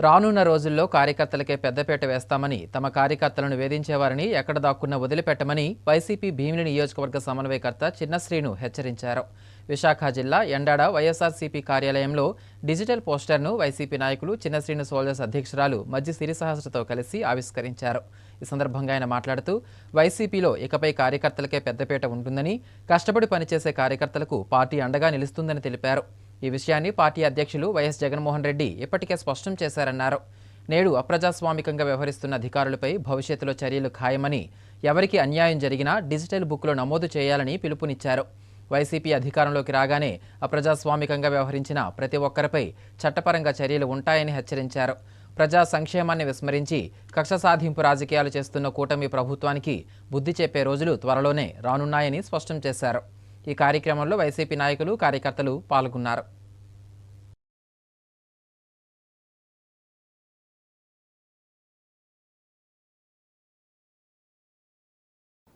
రానున్న రోజుల్లో కార్యకర్తలకే పెద్దపీట వేస్తామని, తమ కార్యకర్తలను వేధించేవారిని ఎక్కడ దాక్కున్నా వదిలిపెట్టమని వైసీపీ భీమిలి నియోజకవర్గ సమన్వయకర్త చిన్నశ్రీను హెచ్చరించారు. విశాఖ జిల్లా ఎండాడ వైఎస్ఆర్సీపీ కార్యాలయంలో డిజిటల్ పోస్టర్ను వైసీపీ నాయకులు చిన్నశ్రీను సోల్జర్స్ అధ్యక్షురాలు మజ్జి సిరిసహస్రతో కలిసి ఆవిష్కరించారు. ఈ సందర్భంగా ఆయన మాట్లాడుతూ, వైసీపీలో ఇకపై కార్యకర్తలకే పెద్దపీట ఉంటుందని, కష్టపడి పనిచేసే కార్యకర్తలకు పార్టీ అండగా నిలుస్తుందని తెలిపారు. ఈ విషయాన్ని పార్టీ అధ్యక్షులు వైఎస్ జగన్మోహన్ రెడ్డి ఇప్పటికే స్పష్టం చేశారన్నారు. నేడు అప్రజాస్వామికంగా వ్యవహరిస్తున్న అధికారులపై భవిష్యత్తులో చర్యలు ఖాయమని, ఎవరికి అన్యాయం జరిగినా డిజిటల్ బుక్లో నమోదు చేయాలని పిలుపునిచ్చారు. వైసీపీ అధికారంలోకి రాగానే అప్రజాస్వామికంగా వ్యవహరించిన ప్రతి ఒక్కరిపై చట్టపరంగా చర్యలు ఉంటాయని హెచ్చరించారు. ప్రజా సంక్షేమాన్ని విస్మరించి కక్ష సాధింపు రాజకీయాలు చేస్తున్న కూటమి ప్రభుత్వానికి బుద్ధి చెప్పే రోజులు త్వరలోనే రానున్నాయని స్పష్టం చేశారు. ఈ కార్యక్రమంలో వైసీపీ నాయకులు, కార్యకర్తలు పాల్గొన్నారు.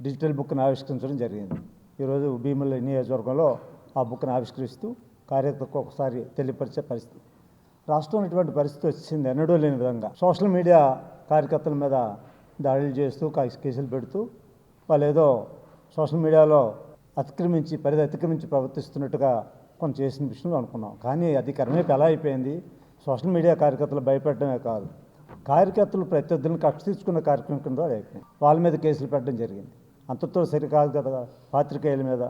డిజిటల్ బుక్ను ఆవిష్కరించడం జరిగింది. ఈరోజు భీమిలి నియోజకవర్గంలో ఆ బుక్ను ఆవిష్కరిస్తూ కార్యకర్తకు ఒకసారి తెలియపరిచే పరిస్థితి. రాష్ట్రంలో ఇటువంటి పరిస్థితి వచ్చింది ఎన్నడూ లేని విధంగా. సోషల్ మీడియా కార్యకర్తల మీద దాడులు చేస్తూ కేసులు పెడుతూ వాళ్ళు ఏదో సోషల్ మీడియాలో పరిధి అతిక్రమించి ప్రవర్తిస్తున్నట్టుగా కొంత చేసిన విషయం అనుకున్నాం. కానీ అది కర్మేపు ఎలా అయిపోయింది? సోషల్ మీడియా కార్యకర్తలు భయపెట్టడమే కాదు, కార్యకర్తలు ప్రత్యర్థులను కక్ష తీర్చుకున్న కార్యక్రమం కింద అయిపోయింది. వాళ్ళ మీద కేసులు పెట్టడం జరిగింది. అంతతో సరికాదు కదా, పాత్రికేయుల మీద,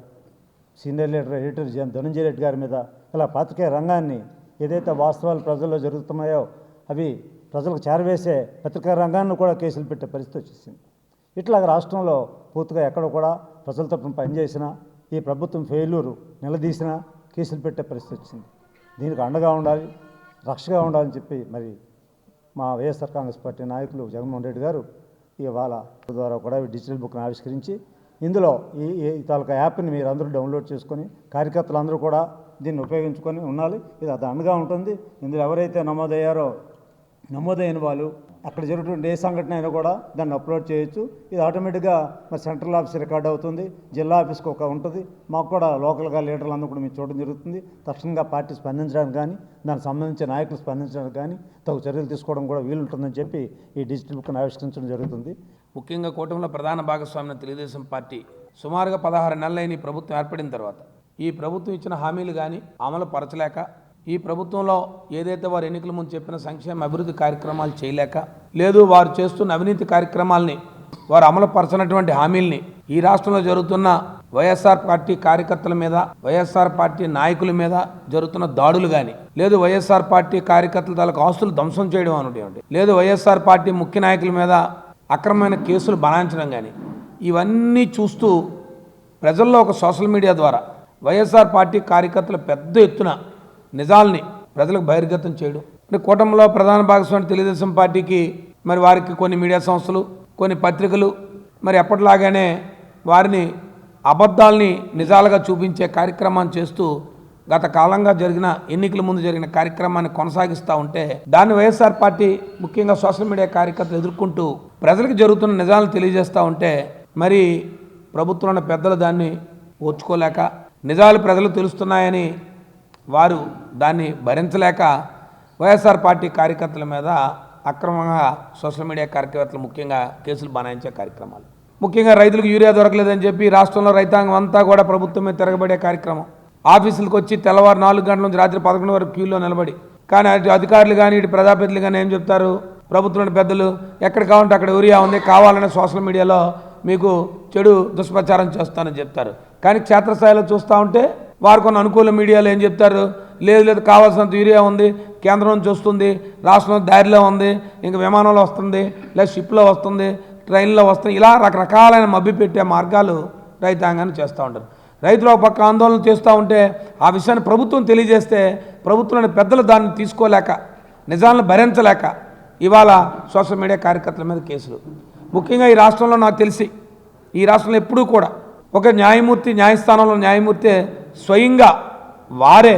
సీనియర్ ఎడిటర్ ధనంజయ రెడ్డి గారి మీద, ఇలా పాత్రికేయ రంగాన్ని ఏదైతే వాస్తవాలు ప్రజల్లో జరుగుతున్నాయో అవి ప్రజలకు చేరవేసే పత్రికా రంగాన్ని కూడా కేసులు పెట్టే పరిస్థితి వచ్చేసింది. ఇట్లా రాష్ట్రంలో పూర్తిగా ఎక్కడ కూడా ప్రజల తరపున పనిచేసినా, ఈ ప్రభుత్వం ఫెయిల్యూరు నిలదీసినా కేసులు పెట్టే పరిస్థితి వచ్చింది. దీనికి అండగా ఉండాలి, రక్షగా ఉండాలని చెప్పి మరి మా వైఎస్ఆర్ కాంగ్రెస్ పార్టీ నాయకులు జగన్మోహన్ రెడ్డి గారు ఇవాళ ద్వారా కూడా డిజిటల్ బుక్ను ఆవిష్కరించి, ఇందులో ఈ తాలూకా యాప్ని మీరు అందరూ డౌన్లోడ్ చేసుకొని కార్యకర్తలు అందరూ కూడా దీన్ని ఉపయోగించుకొని ఉండాలి. ఇది అది అండగా ఉంటుంది. ఇందులో ఎవరైతే నమోదైన వాళ్ళు అక్కడ జరుగుతున్న ఏ సంఘటన అయినా కూడా దాన్ని అప్లోడ్ చేయొచ్చు. ఇది ఆటోమేటిక్గా మరి సెంట్రల్ ఆఫీస్ రికార్డ్ అవుతుంది, జిల్లా ఆఫీస్కి ఒక ఉంటుంది, మాకు కూడా లోకల్గా లీడర్లు అందరూ కూడా మేము చూడడం జరుగుతుంది. తక్షణంగా పార్టీ స్పందించడానికి కానీ, దానికి సంబంధించిన నాయకులు స్పందించడానికి కానీ తగు చర్యలు తీసుకోవడం కూడా వీలుంటుందని చెప్పి ఈ డిజిటల్ బుక్ను ఆవిష్కరించడం జరుగుతుంది. ముఖ్యంగా కూటమిలో ప్రధాన భాగస్వామ్యం తెలుగుదేశం పార్టీ సుమారుగా 16 నెలలైన ఈ ప్రభుత్వం ఏర్పడిన తర్వాత ఈ ప్రభుత్వం ఇచ్చిన హామీలు కానీ అమలు పరచలేక, ఈ ప్రభుత్వంలో ఏదైతే వారు ఎన్నికల ముందు చెప్పిన సంక్షేమ అభివృద్ధి కార్యక్రమాలు చేయలేక, లేదు వారు చేస్తున్న అవినీతి కార్యక్రమాలని, వారు అమలు పరచనటువంటి హామీల్ని, ఈ రాష్ట్రంలో జరుగుతున్న వైఎస్ఆర్ పార్టీ కార్యకర్తల మీద, వైఎస్ఆర్ పార్టీ నాయకుల మీద జరుగుతున్న దాడులు కానీ, లేదు వైఎస్ఆర్ పార్టీ కార్యకర్తల తాలూకు ఆస్తులు ధ్వంసం చేయడం అనేటువంటి, లేదు వైఎస్ఆర్ పార్టీ ముఖ్య నాయకుల మీద అక్రమమైన కేసులు బనాయించడం కానీ, ఇవన్నీ చూస్తూ ప్రజల్లో ఒక సోషల్ మీడియా ద్వారా వైఎస్ఆర్ పార్టీ కార్యకర్తలు పెద్ద ఎత్తున నిజాల్ని ప్రజలకు బహిర్గతం చేయడం. అంటే కూటమిలో ప్రధాన భాగస్వామి తెలుగుదేశం పార్టీకి మరి వారికి కొన్ని మీడియా సంస్థలు, కొన్ని పత్రికలు మరి ఎప్పటిలాగానే వారిని అబద్ధాలని నిజాలుగా చూపించే కార్యక్రమాన్ని చేస్తూ గత కాలంగా జరిగిన ఎన్నికల ముందు జరిగిన కార్యక్రమాన్ని కొనసాగిస్తూ ఉంటే, దాన్ని వైఎస్ఆర్ పార్టీ ముఖ్యంగా సోషల్ మీడియా కార్యకర్తలు ఎదుర్కొంటూ ప్రజలకు జరుగుతున్న నిజాలను తెలియజేస్తూ ఉంటే, మరి ప్రభుత్వంలోని పెద్దలు దాన్ని ఓర్చుకోలేక, నిజాలు ప్రజలు తెలుస్తున్నాయని వారు దాన్ని భరించలేక వైఎస్ఆర్ పార్టీ కార్యకర్తల మీద అక్రమంగా సోషల్ మీడియా కార్యకర్తలు ముఖ్యంగా కేసులు బనాయించే కార్యక్రమాలు, ముఖ్యంగా రైతులకు యూరియా దొరకలేదని చెప్పి రాష్ట్రంలో రైతాంగం అంతా కూడా ప్రభుత్వం మీద తిరగబడే కార్యక్రమం, ఆఫీసులకు వచ్చి తెల్లవారు 4 గంటల నుంచి రాత్రి 11 వరకు క్యూలో నిలబడి, కానీ అటు అధికారులు కానీ ఇటు ప్రజాప్రతినిధులు కానీ ఏం చెప్తారు, ప్రభుత్వంలోని పెద్దలు ఎక్కడ కావాలంటే అక్కడ యూరియా ఉంది, కావాలనే సోషల్ మీడియాలో మీకు చెడు దుష్ప్రచారం చేస్తానని చెప్తారు. కానీ క్షేత్రస్థాయిలో చూస్తూ ఉంటే వారు కొన్ని అనుకూల మీడియాలో ఏం చెప్తారు, లేదు కావాల్సినంత యూరియా ఉంది, కేంద్రం నుంచి వస్తుంది, రాష్ట్రంలో దారిలో ఉంది, ఇంకా విమానంలో వస్తుంది, లేదా షిప్లో వస్తుంది, ట్రైన్లో వస్తుంది, ఇలా రకరకాలైన మభ్యపెట్టే మార్గాలు రైతాంగాన్ని చేస్తూ ఉంటారు. రైతులు ఒక పక్క ఆందోళన చేస్తూ ఉంటే ఆ విషయాన్ని ప్రభుత్వం తెలియజేస్తే ప్రభుత్వంలోని పెద్దలు దాన్ని తీసుకోలేక, నిజాలను భరించలేక ఇవాళ సోషల్ మీడియా కార్యకర్తల మీద కేసులు. ముఖ్యంగా ఈ రాష్ట్రంలో నాకు తెలిసి ఈ రాష్ట్రంలో ఎప్పుడూ కూడా ఒక న్యాయమూర్తి, న్యాయస్థానంలో న్యాయమూర్తి స్వయంగా వారే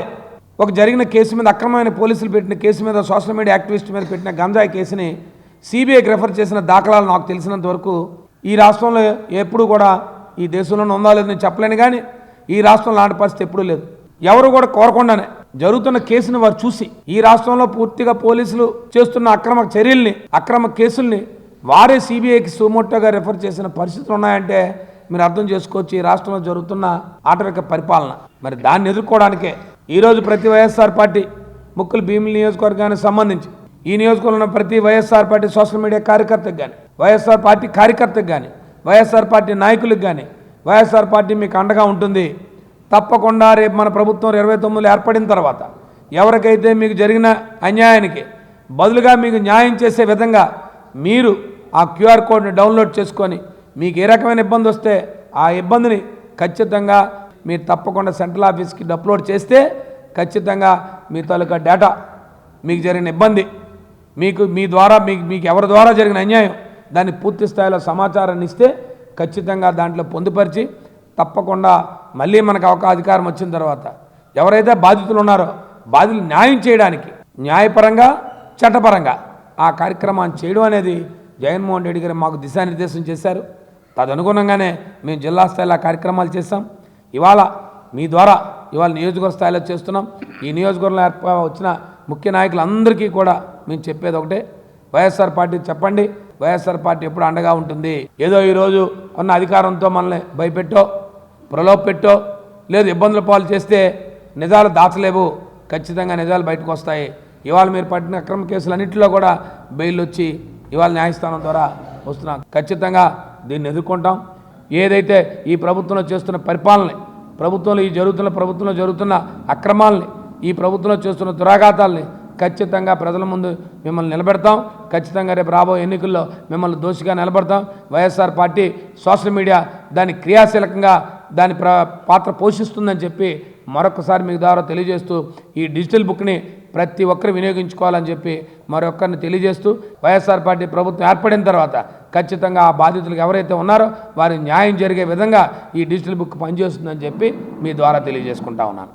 ఒక జరిగిన కేసు మీద, అక్రమమైన పోలీసులు పెట్టిన కేసు మీద, సోషల్ మీడియా యాక్టివిస్ట్ మీద పెట్టిన గంజాయి కేసుని సిబిఐకి రెఫర్ చేసిన దాఖలాలు నాకు తెలిసినంత వరకు ఈ రాష్ట్రంలో ఎప్పుడూ కూడా, ఈ దేశంలోనే ఉందా లేదు నేను చెప్పలేను, కానీ ఈ రాష్ట్రంలో లాంటి పరిస్థితి ఎప్పుడూ లేదు. ఎవరు కూడా కోరకుండానే జరుగుతున్న కేసును వారు చూసి ఈ రాష్ట్రంలో పూర్తిగా పోలీసులు చేస్తున్న అక్రమ చర్యల్ని, అక్రమ కేసుల్ని వారే సిబిఐకి సుమోటోగా రెఫర్ చేసిన పరిస్థితులు ఉన్నాయంటే మీరు అర్థం చేసుకోవచ్చు ఈ రాష్ట్రంలో జరుగుతున్న ఆటవిక పరిపాలన. మరి దాన్ని ఎదుర్కోవడానికే ఈరోజు ప్రతి వైఎస్ఆర్ పార్టీ ముక్కులు భీమిలి నియోజకవర్గానికి సంబంధించి ఈ నియోజకవర్గంలో ఉన్న ప్రతి వైఎస్ఆర్ పార్టీ సోషల్ మీడియా కార్యకర్తకు కానీ, వైఎస్ఆర్ పార్టీ కార్యకర్తకు కానీ, వైఎస్ఆర్ పార్టీ నాయకులకు కానీ వైఎస్ఆర్ పార్టీ మీకు అండగా ఉంటుంది. తప్పకుండా రేపు మన ప్రభుత్వం 29 ఏర్పడిన తర్వాత ఎవరికైతే మీకు జరిగిన అన్యాయానికి బదులుగా మీకు న్యాయం చేసే విధంగా మీరు ఆ క్యూఆర్ కోడ్ని డౌన్లోడ్ చేసుకొని మీకు ఏ రకమైన ఇబ్బంది వస్తే ఆ ఇబ్బందిని ఖచ్చితంగా మీరు తప్పకుండా సెంట్రల్ ఆఫీస్కి అప్లోడ్ చేస్తే ఖచ్చితంగా మీ తాలూకా డేటా, మీకు జరిగిన ఇబ్బంది, మీ ద్వారా మీకు ఎవరి ద్వారా జరిగిన అన్యాయం దాన్ని పూర్తి స్థాయిలో సమాచారాన్ని ఇస్తే ఖచ్చితంగా దాంట్లో పొందుపరిచి తప్పకుండా మళ్ళీ మనకు అధికారం వచ్చిన తర్వాత ఎవరైతే బాధితులు ఉన్నారో బాధితులు న్యాయం చేయడానికి న్యాయపరంగా, చట్టపరంగా ఆ కార్యక్రమాన్ని చేయడం అనేది జగన్మోహన్ రెడ్డి గారు మాకు దిశానిర్దేశం చేశారు. తదనుగుణంగానే మేము జిల్లా స్థాయిలో కార్యక్రమాలు చేస్తాం. ఇవాళ మీ ద్వారా ఇవాళ నియోజకవర్గ స్థాయిలో చేస్తున్నాం. ఈ నియోజకవర్గంలో వచ్చిన ముఖ్య నాయకులందరికీ కూడా మేము చెప్పేది ఒకటే, వైఎస్ఆర్ పార్టీ చెప్పండి, వైఎస్ఆర్ పార్టీ ఎప్పుడు అండగా ఉంటుంది. ఏదో ఈరోజు ఉన్న అధికారంతో మనల్ని భయపెట్టో, ప్రలోభపెట్టో, లేదు ఇబ్బందుల పాలు చేస్తే నిజాలు దాచలేవు. ఖచ్చితంగా నిజాలు బయటకు వస్తాయి. ఇవాళ మీరు పట్టిన అక్రమ కేసులన్నింటిలో కూడా బెయిల్ వచ్చి ఇవాళ న్యాయస్థానం ద్వారా వస్తున్నాం. ఖచ్చితంగా దీన్ని ఎదుర్కొంటాం. ఏదైతే ఈ ప్రభుత్వంలో చేస్తున్న పరిపాలనని, ప్రభుత్వంలో జరుగుతున్న అక్రమాలని, ఈ ప్రభుత్వంలో చేస్తున్న దురాఘాతాలని ఖచ్చితంగా ప్రజల ముందు మిమ్మల్ని నిలబెడతాం. ఖచ్చితంగా రేపు రాబోయే ఎన్నికల్లో మిమ్మల్ని దోషిగా నిలబెడతాం. వైఎస్ఆర్ పార్టీ సోషల్ మీడియా దాన్ని క్రియాశీలకంగా దాని పాత్ర పోషిస్తుందని చెప్పి మరొకసారి మీకు ద్వారా తెలియజేస్తూ ఈ డిజిటల్ బుక్ని ప్రతి ఒక్కరు వినియోగించుకోవాలని చెప్పి మరొకరిని తెలియజేస్తూ వైఎస్ఆర్ పార్టీ ప్రభుత్వం ఏర్పడిన తర్వాత ఖచ్చితంగా ఆ బాధితులకు ఎవరైతే ఉన్నారో వారి న్యాయం జరిగే విధంగా ఈ డిజిటల్ బుక్ పనిచేస్తుందని చెప్పి మీ ద్వారా తెలియజేసుకుంటా ఉన్నాను.